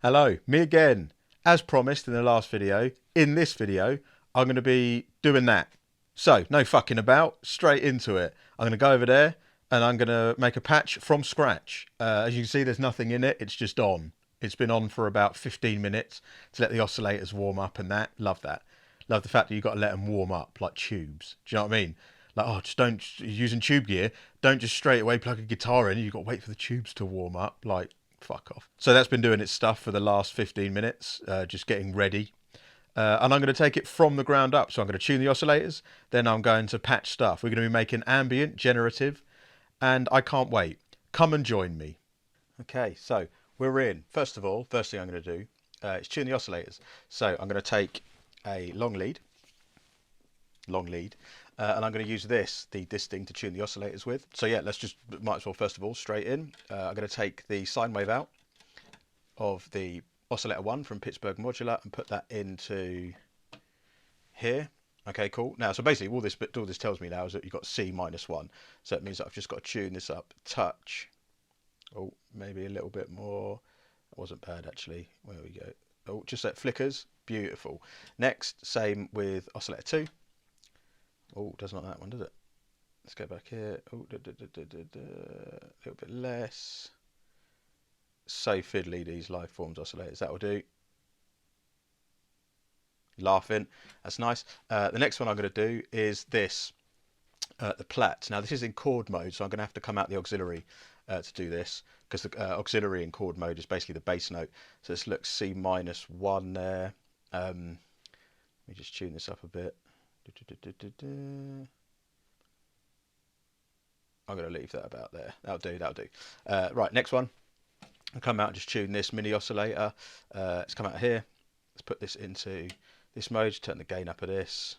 Hello, me again. As promised in the last video, in this video, I'm going to be doing that. So, no fucking about, straight into it. I'm going to go over there and I'm going to make a patch from scratch. As you can see, there's nothing in it, it's just on. It's been on for about 15 minutes to let the oscillators warm up and that. Love that. Love the fact that you've got to let them warm up like tubes. Do you know what I mean? Like, oh, just don't, using tube gear, don't just straight away plug a guitar in. You've got to wait for the tubes to warm up. Like, fuck off. So that's been doing its stuff for the last 15 minutes, just getting ready. And I'm going to take it from the ground up. So I'm going to tune the oscillators, then I'm going to patch stuff. We're going to be making ambient, generative, and I can't wait. Come and join me. Okay, so we're in. First of all, first thing I'm going to do is tune the oscillators. So I'm going to take a long lead, and I'm going to use this thing to tune the oscillators with. So yeah, let's just, might as well first of all, straight in. I'm going to take the sine wave out of the oscillator 1 from Pittsburgh modular and put that into here. Okay, cool. Now, so basically all this tells me now is that you've got C-1. So it means that I've just got to tune this up a touch. Oh, maybe a little bit more. That wasn't bad actually. There we go. Oh, just that flickers. Beautiful. Next, same with oscillator 2. Oh, does not that one, does it? Let's go back here. Oh, a little bit less. So fiddly, these live forms oscillators. That will do. Laughing. That's nice. The next one I'm going to do is this, the Platt. Now, this is in chord mode, so I'm going to have to come out the auxiliary to do this, because the auxiliary in chord mode is basically the bass note. So this looks C-1 there. Let me just tune this up a bit. I'm going to leave that about there. That'll do. Right, next one. I'll come out and just tune this mini oscillator. Let's come out here. Let's put this into this mode. Turn the gain up of this.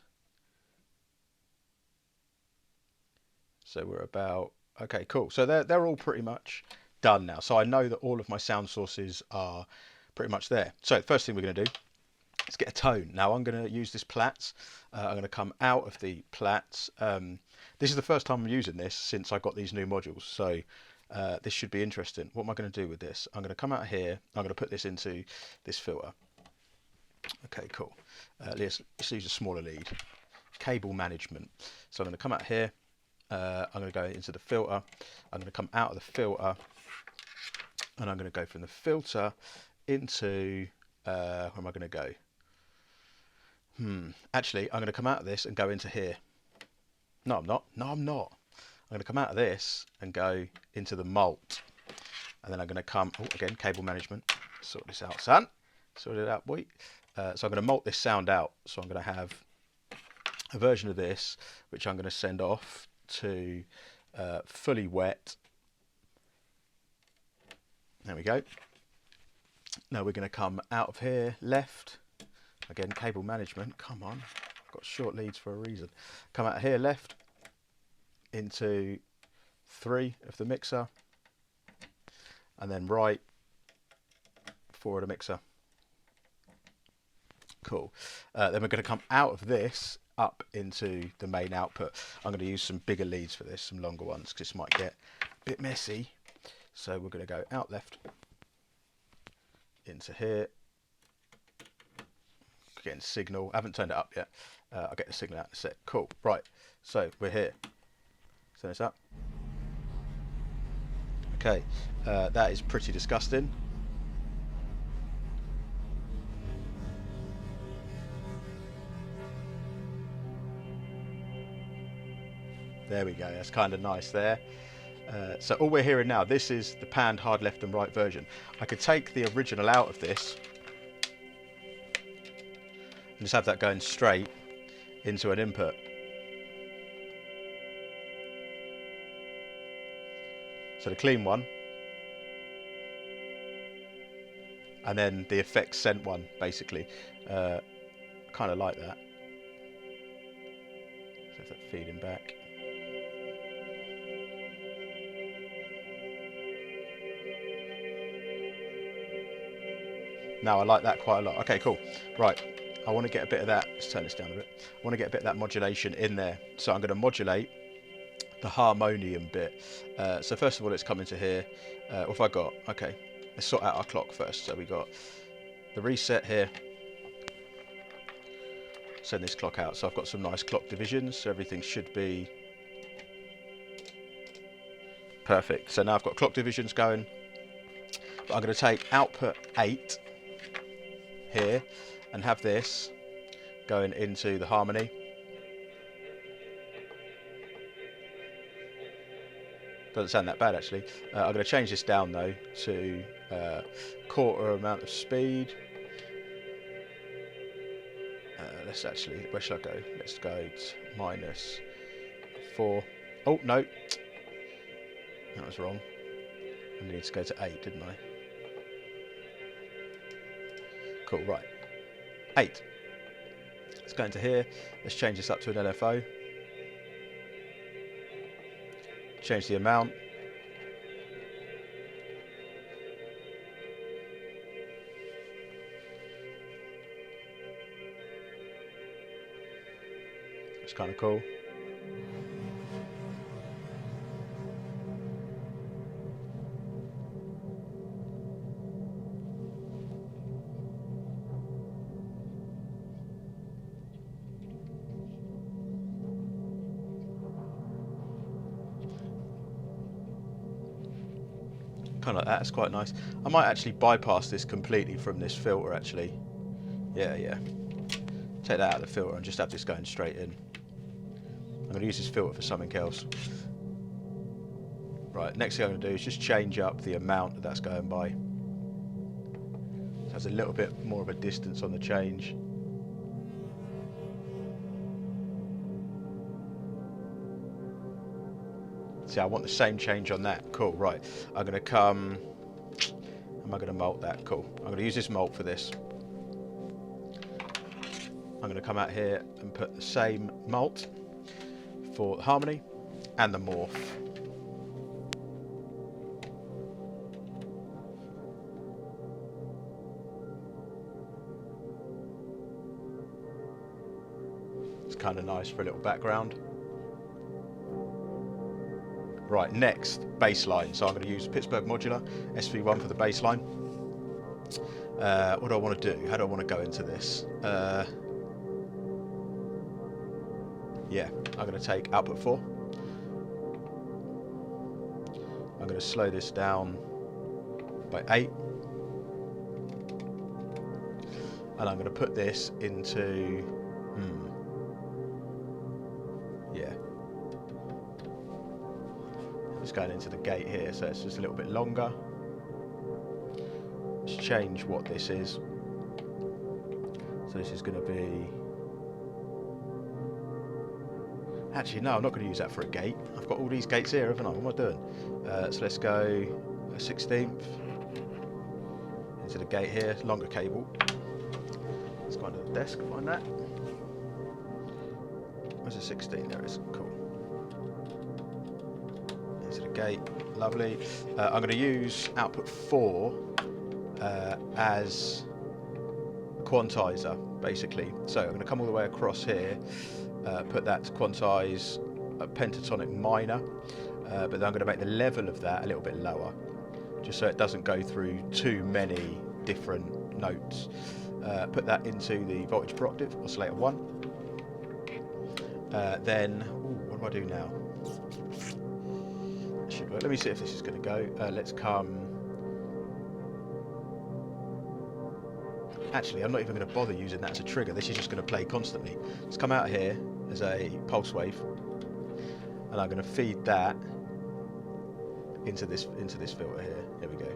So we're about, okay, cool. So they're all pretty much done now. So I know that all of my sound sources are pretty much there. So the first thing we're going to do, let's get a tone. Now I'm going to use this Platts. I'm going to come out of the Platts. This is the first time I'm using this since I got these new modules. So this should be interesting. What am I going to do with this? I'm going to come out here. I'm going to put this into this filter. Okay, cool. Let's use a smaller lead. Cable management. So I'm going to come out here. I'm going to go into the filter. I'm going to come out of the filter. And I'm going to go from the filter into, where am I going to go? Actually, I'm going to come out of this and go into here. No, I'm not. I'm going to come out of this and go into the mult. And then I'm going to come, oh, again, cable management. Sort this out, son. Sort it out, boy. So I'm going to mult this sound out. So I'm going to have a version of this, which I'm going to send off to fully wet. There we go. Now we're going to come out of here, left. Again, cable management. Come on. I've got short leads for a reason. Come out of here, left. Into 3 of the mixer. And then right, 4 of the mixer. Cool. Then we're going to come out of this up into the main output. I'm going to use some bigger leads for this, some longer ones, because this might get a bit messy. So we're going to go out left into here. Getting signal. I haven't turned it up yet. I'll get the signal out in a sec. Cool. Right. So we're here. Turn this up. Okay. That is pretty disgusting. There we go. That's kind of nice there. So all we're hearing now, this is the panned hard left and right version. I could take the original out of this and just have that going straight into an input. So the clean one, and then the effects sent one, basically. Kind of like that. So if that feeding back. Now I like that quite a lot. Okay, cool. Right. I want to get a bit of that. Let's turn this down a bit. I want to get a bit of that modulation in there. So I'm going to modulate the harmonium bit. So first of all, let's come into here. What have I got? Okay. let's sort out our clock first. So we got the reset here. Send this clock out. So I've got some nice clock divisions, so everything should be perfect. So now I've got clock divisions going. But I'm going to take output 8 here and have this going into the harmony. Doesn't sound that bad actually. I'm going to change this down though to quarter amount of speed. Let's actually, where should I go? Let's go to -4. Oh no, that was wrong. I needed to go to 8, didn't I? Cool, right. 8. Let's go into here. Let's change this up to an LFO. Change the amount. It's kind of cool. Kind of like that. It's quite nice. I might actually bypass this completely from this filter actually. Yeah. Take that out of the filter and just have this going straight in. I'm going to use this filter for something else. Right, next thing I'm going to do is just change up the amount that's going by. So there's a little bit more of a distance on the change. See, I want the same change on that. Cool, right. I'm going to come... Am I going to mult that? Cool. I'm going to use this mult for this. I'm going to come out here and put the same mult for the harmony and the morph. It's kind of nice for a little background. Right, next, bassline. So I'm going to use Pittsburgh modular, SV1 for the bassline. What do I want to do? How do I want to go into this? Yeah, I'm going to take output 4. I'm going to slow this down by 8. And I'm going to put this into... Yeah. It's going into the gate here, so it's just a little bit longer. Let's change what this is. So this is going to be... Actually, no, I'm not going to use that for a gate. I've got all these gates here, haven't I? What am I doing? So let's go a 16th into the gate here, longer cable. Let's go under the desk, find that. Where's the 16? There it is. Cool. Into the gate, lovely. I'm going to use output 4 as a quantizer, basically. So I'm going to come all the way across here. Put that to quantize a pentatonic minor, but then I'm going to make the level of that a little bit lower, just so it doesn't go through too many different notes. Put that into the voltage per octave, oscillator 1. Then, what do I do now? Should work. Let me see if this is going to go. Let's come... Actually, I'm not even going to bother using that as a trigger. This is just going to play constantly. Let's come out here as a pulse wave, and I'm going to feed that into this filter here. There we go.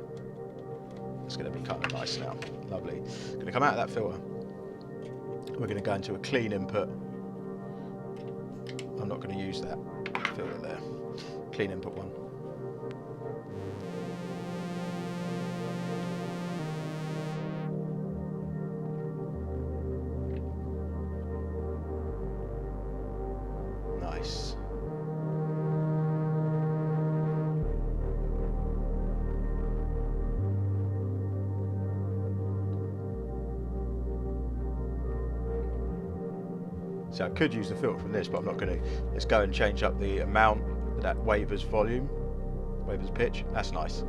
It's going to be kind of nice now. Lovely. Going to come out of that filter. We're going to go into a clean input. I'm not going to use that filter there. Clean input 1. Nice. So I could use the filter from this, but I'm not going to. Let's go and change up the amount that wavers volume, wavers pitch. That's nice.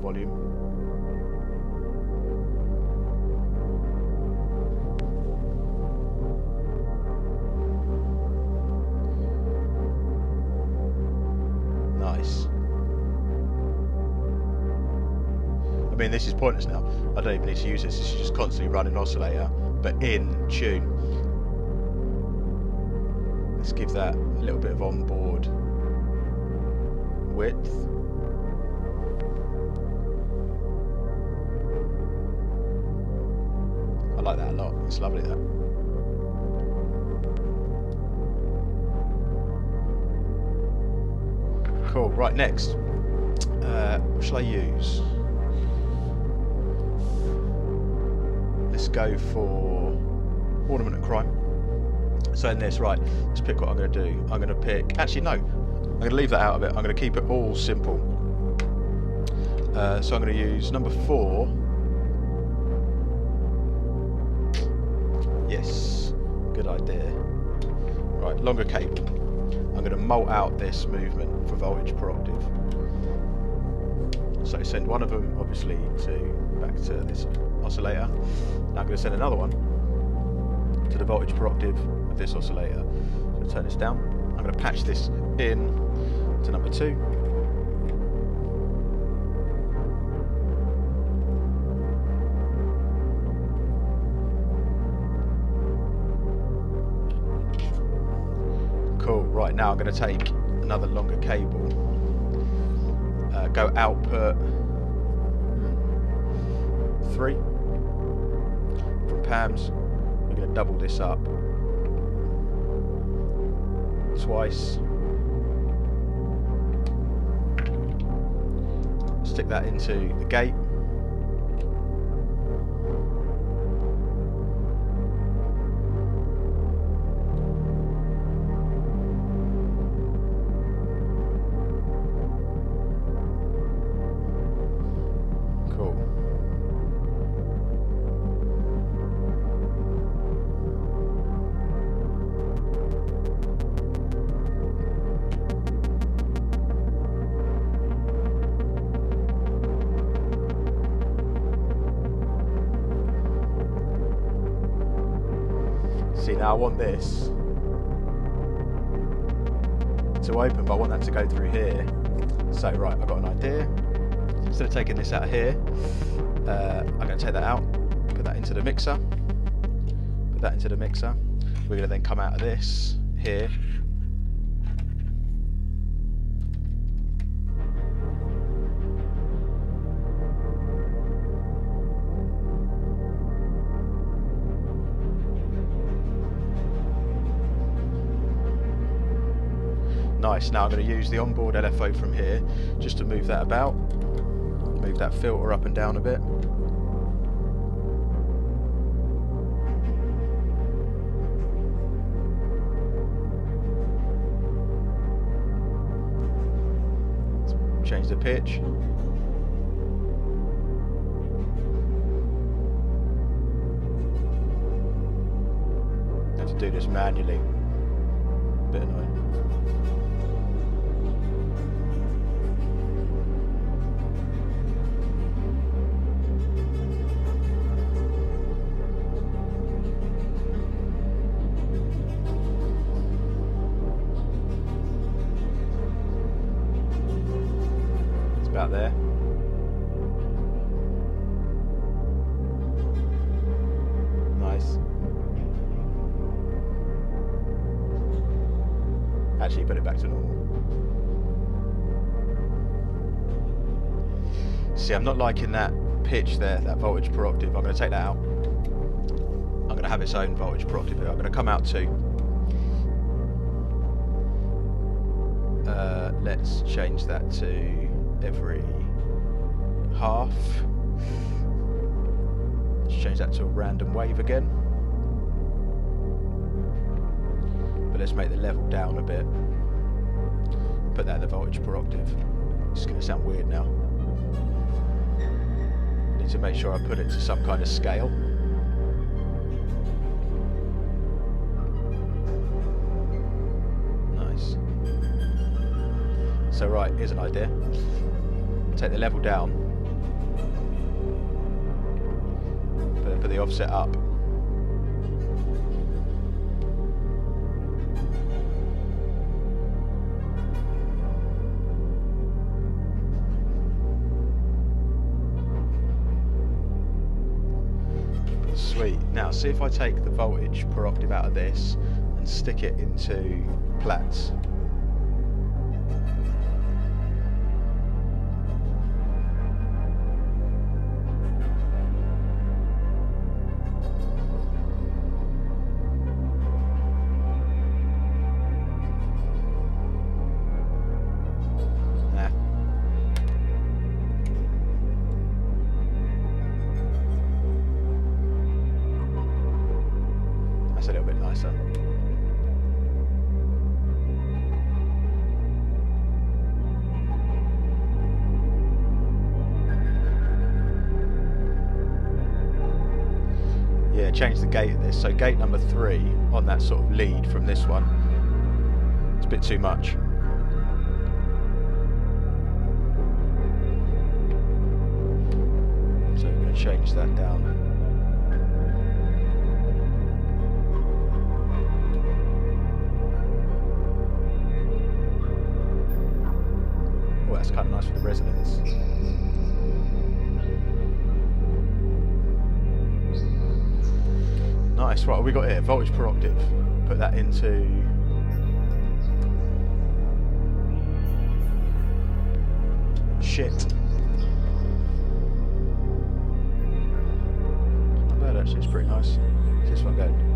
volume. Nice. I mean, this is pointless now. I don't even need to use this. This is just constantly running oscillator, but in tune. Let's give that a little bit of onboard width. I like that a lot. It's lovely, that. Cool. Right, next. What shall I use? Let's go for ornament and crime. So in this, right, let's pick what I'm going to do. I'm going to pick, actually no, I'm going to leave that out of it. I'm going to keep it all simple. So I'm going to use number 4. Yes, good idea. Right, longer cable. I'm going to mult out this movement for voltage per octave. So send one of them obviously back to this oscillator. Now I'm going to send another one to the voltage per octave of this oscillator. So turn this down. I'm going to patch this in to number 2. Cool. Right, now I'm going to take another longer cable. Go output 3 from PAMs. We're going to double this up twice. Stick that into the gate. See, now I want this to open, but I want that to go through here. So right, I've got an idea. Instead of taking this out of here, I'm going to take that out, put that into the mixer, put that into the mixer. We're going to then come out of this here. Nice. Now I'm going to use the onboard LFO from here just to move that about, move that filter up and down a bit. Change the pitch. I have to do this manually. A bit annoying. About there. Nice. Actually, put it back to normal. See, I'm not liking that pitch there, that voltage per octave. I'm going to take that out. I'm going to have its own voltage per octave here. I'm going to come out to. Let's change that to every half. Let's change that to a random wave again. But let's make the level down a bit. Put that in the voltage per octave. It's going to sound weird now. Need to make sure I put it to some kind of scale. Nice. So right, here's an idea. Take the level down put the offset up. Sweet. Now see if I take the voltage per octave out of this and stick it into plats. A little bit nicer. Yeah, change the gate of this. So gate number 3 on that sort of lead from this one. It's a bit too much. So we're going to change that down. That's kind of nice for the resonance. Nice. Right, what we got here? Voltage per octave. Put that into shit. Not bad actually. It's pretty nice. Where's this one going?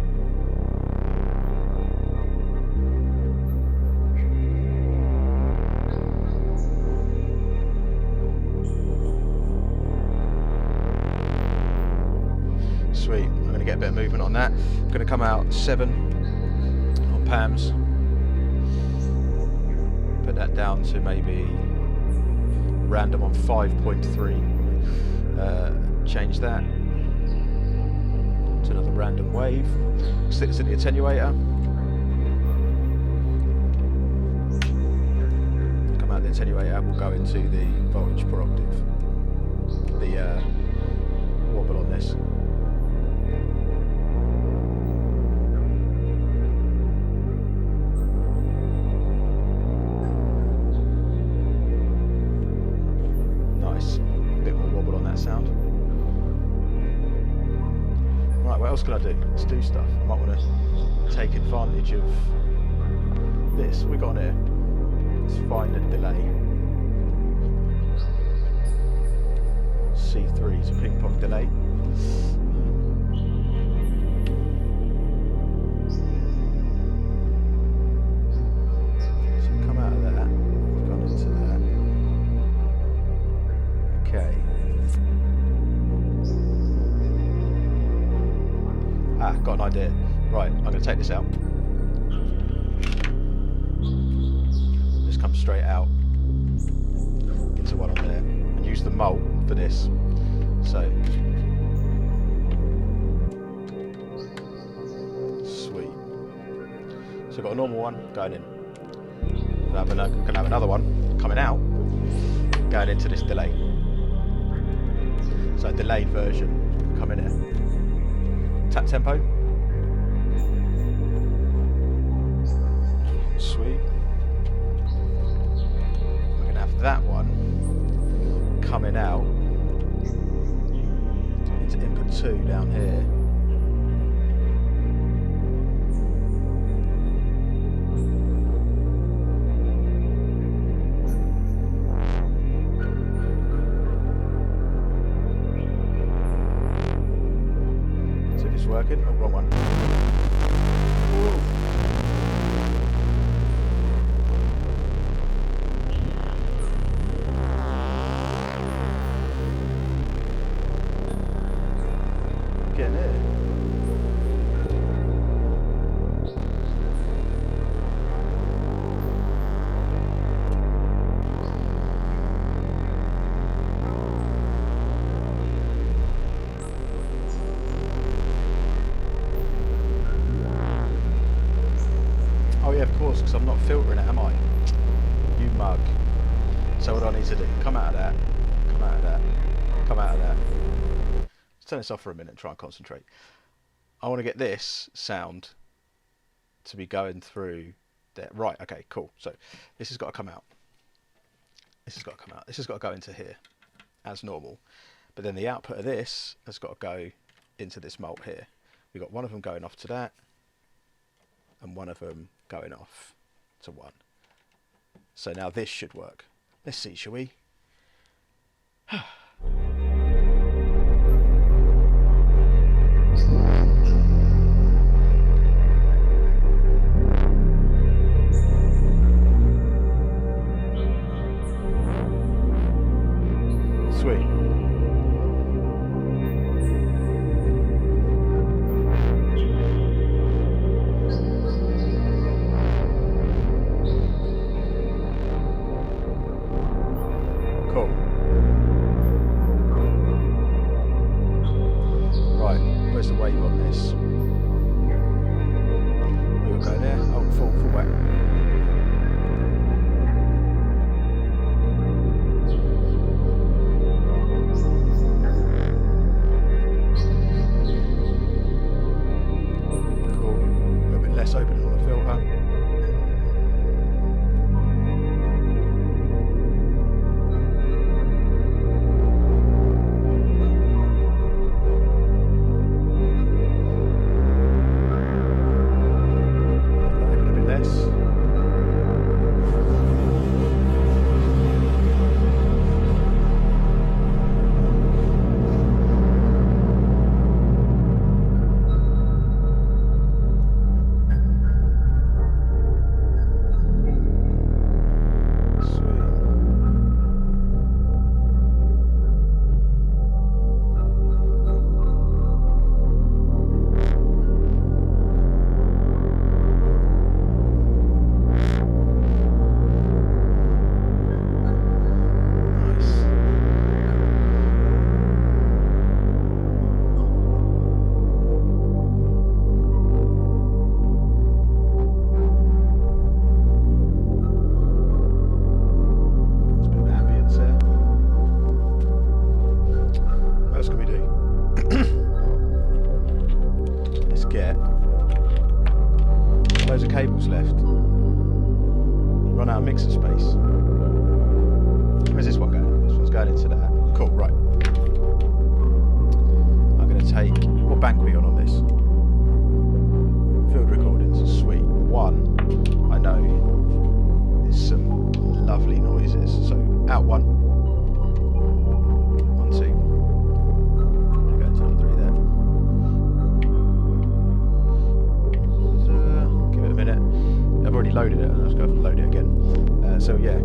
Sweet, I'm going to get a bit of movement on that. I'm going to come out 7 on Pam's. Put that down to maybe random on 5.3. Change that to another random wave. Stick this in the attenuator. Come out the attenuator, we'll go into the voltage per octave. The wobble on this. Sound. Right, what else can I do? Let's do stuff. I might want to take advantage of this. What we got on here? Let's find a delay. C3 is a ping pong delay. So come out of that. We've gone into that. Okay. Ah, got an idea. Right, I'm going to take this out. This comes straight out into one on there and use the mult for this. So, sweet. So I've got a normal one going in. I'm going to have another one coming out, going into this delay. So a delayed version come in here. Tap tempo. Sweet. We're going to have that one coming out into input 2 down here. Working? Oh, wrong one. Whoa. Getting it. Of course, because I'm not filtering it, am I? You mug. So what do I need to do? Come out of that. Come out of that. Come out of that. Let's turn this off for a minute and try and concentrate. I want to get this sound to be going through there. Right, okay, cool. So this has got to come out. This has got to come out. This has got to go into here as normal. But then the output of this has got to go into this mult here. We've got one of them going off to that, and one of them going off to one. So now this should work. Let's see, shall we? Sweet. Cool. Right, where's the wave on this? We'll go there. Oh, full whack. Opening on the filter. Open a bit less. Loads of cables left. Run out of mixer space. Where's this one going? This one's going into that. Cool, right. I'm going to take... What bank are we on this? Field recordings. Sweet. One, I know there's some lovely noises. So, out one. 1, 2. I'm going to go to the 3 there. Give it a minute. I've already loaded it. I'm just going to load it again. So yeah.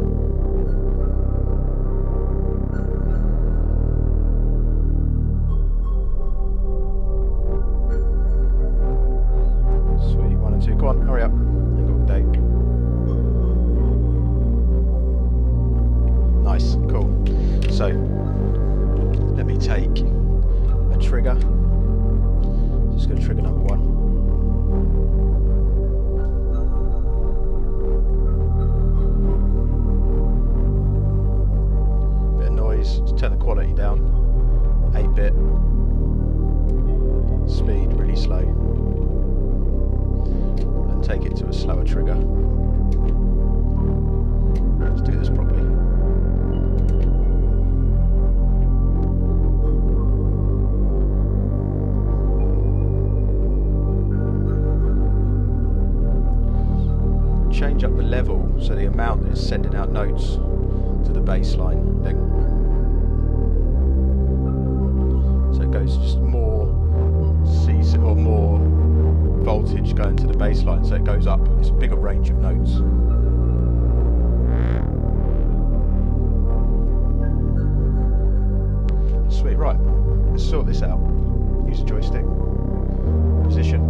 Sweet. 1 and 2. Go on, hurry up. I've got a date. Nice, cool. So let me take a trigger. Just going to trigger number 1. Just turn the quality down, 8-bit, speed really slow, and take it to a slower trigger. Let's do this properly. Change up the level, so the amount that is sending out notes to the bass line. Then goes just more season or more voltage going to the bass line, so it goes up. It's a bigger range of notes. Sweet, right. Let's sort this out. Use a joystick. Position.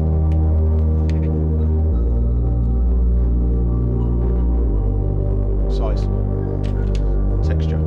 Size. Texture.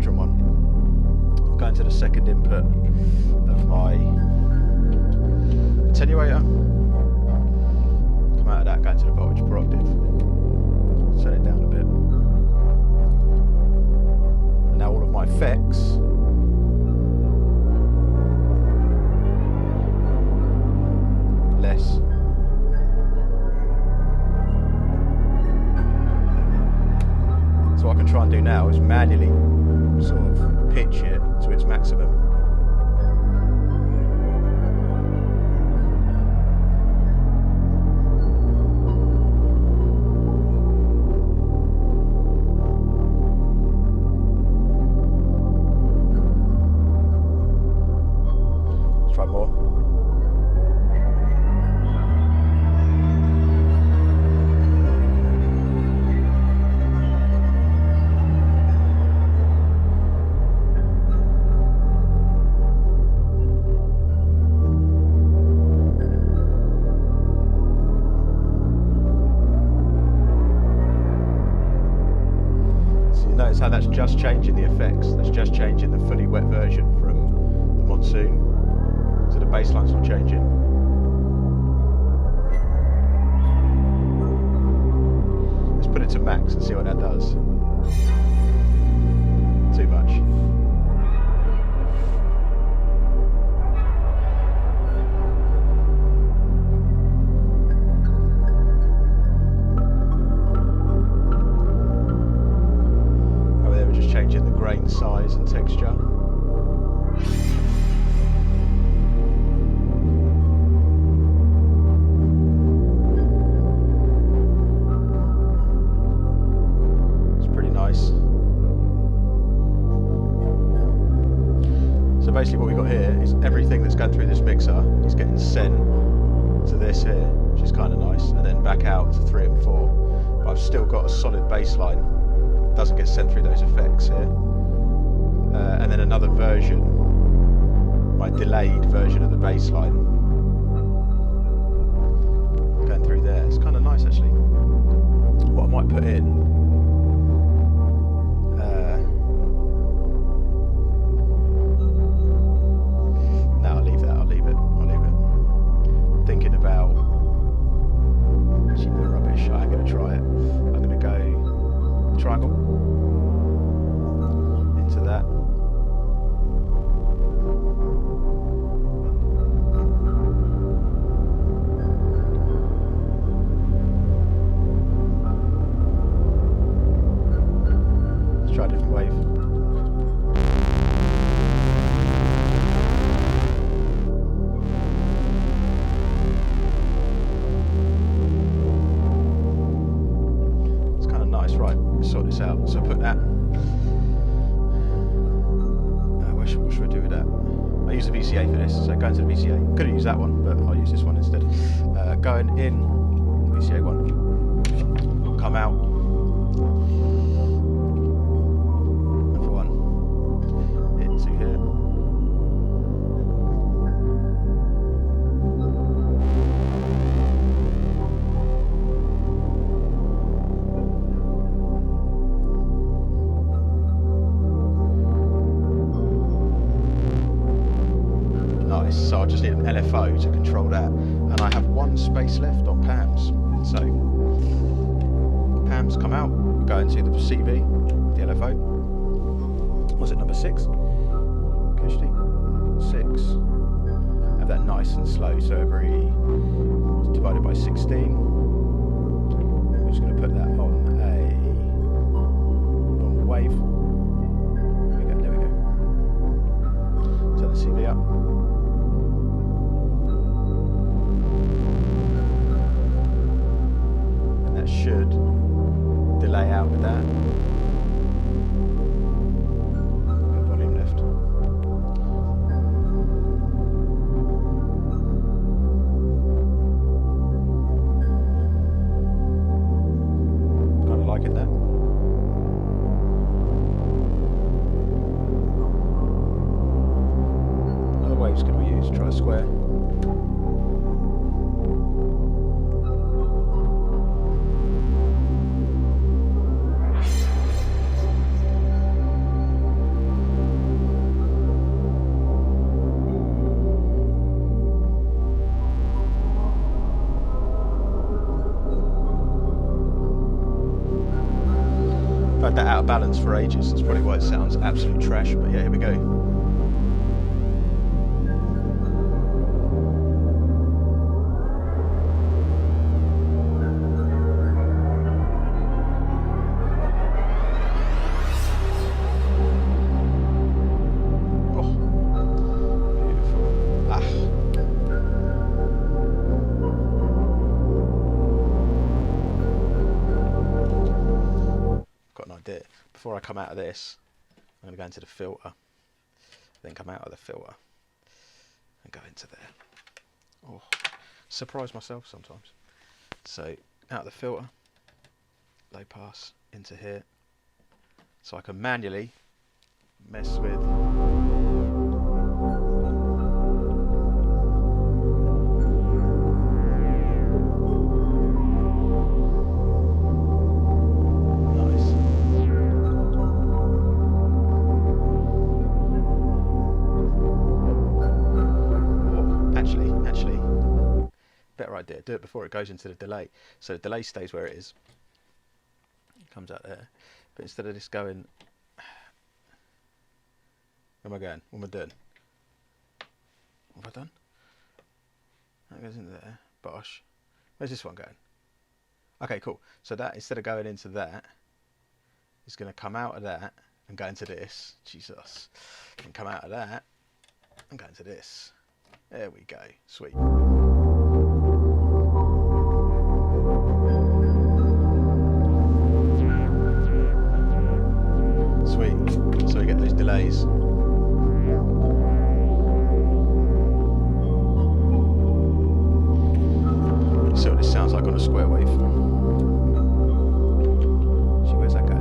quadrant one. I'm going to the second input of my attenuator. Come out of that, go into the voltage per octave. Set it down a bit. And now all of my effects less. So what I can try and do now is manually sort of pitch it to its maximum. Let's try more. Notice how that's just changing the effects. That's just changing the fully wet version from the Monsoon. So the bass line's not changing. Let's put it to max and see what that does. Too much. Changing the grain size and texture. It's pretty nice. So basically what we've got here is everything that's going through this mixer is getting sent to this here, which is kind of nice, and then back out to 3 and 4. But I've still got a solid bass line. Doesn't get sent through those effects here. And then another version, my delayed version of the bass line going through there. It's kind of nice actually. What I might put in, no, I'll leave that, I'll leave it. Thinking about, actually no rubbish, I'm going to try it. I'm going to go triangle into that. Let's try a different wave. It's kind of nice, right? Sort this out. So put that. What should I do with that? I use the VCA for this, so go into the VCA. Could have used that one, but I'll use this one instead. Going in, VCA 1. Come out. Another one. Into here. So I just need an LFO to control that, and I have one space left on PAMs. So PAMs come out, go into the CV, the LFO. Was it number 6? Kishti? 6. Have that nice and slow, so every divided by 16. We're just going to put that on a normal wave. There we go. Turn the CV up. Should delay out with that. Good volume lift. Kind of liking that. Other waves can we use? Try a square. had that out of balance for ages. That's probably why it sounds absolute trash. But yeah, here we go. Before I come out of this, I'm going to go into the filter, then come out of the filter and go into there. Oh, surprise myself sometimes. So out of the filter, low pass into here, so I can manually mess with idea. Do it before it goes into the delay, so the delay stays where it is. It comes out there, but instead of this going, where am I going? What am I doing? What have I done? That goes into there. Bosh. Where's this one going? Okay, cool. So that, instead of going into that, it's going to come out of that and go into this. Jesus. And come out of that and go into this. There we go. Sweet. So we get those delays. See what this sounds like on a square wave. See, where's that going?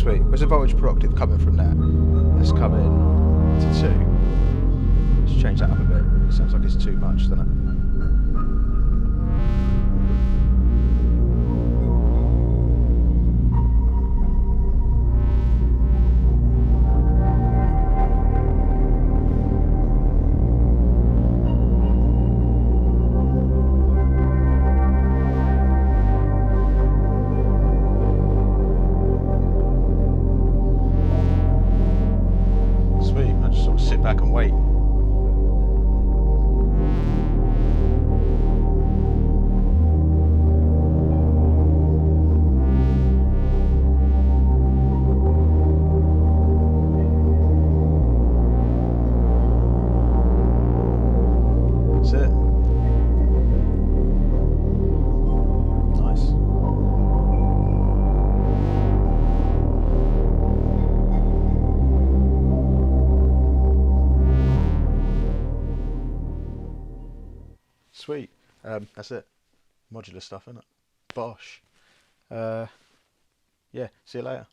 Sweet. Where's the voltage per octave coming from there? Let's come in to 2. Let's change that up a bit. Sounds like it's too much, doesn't it? Sit back and wait. That's it. Nice. Sweet. That's it. Modular stuff, isn't it? Bosh. Yeah, see you later.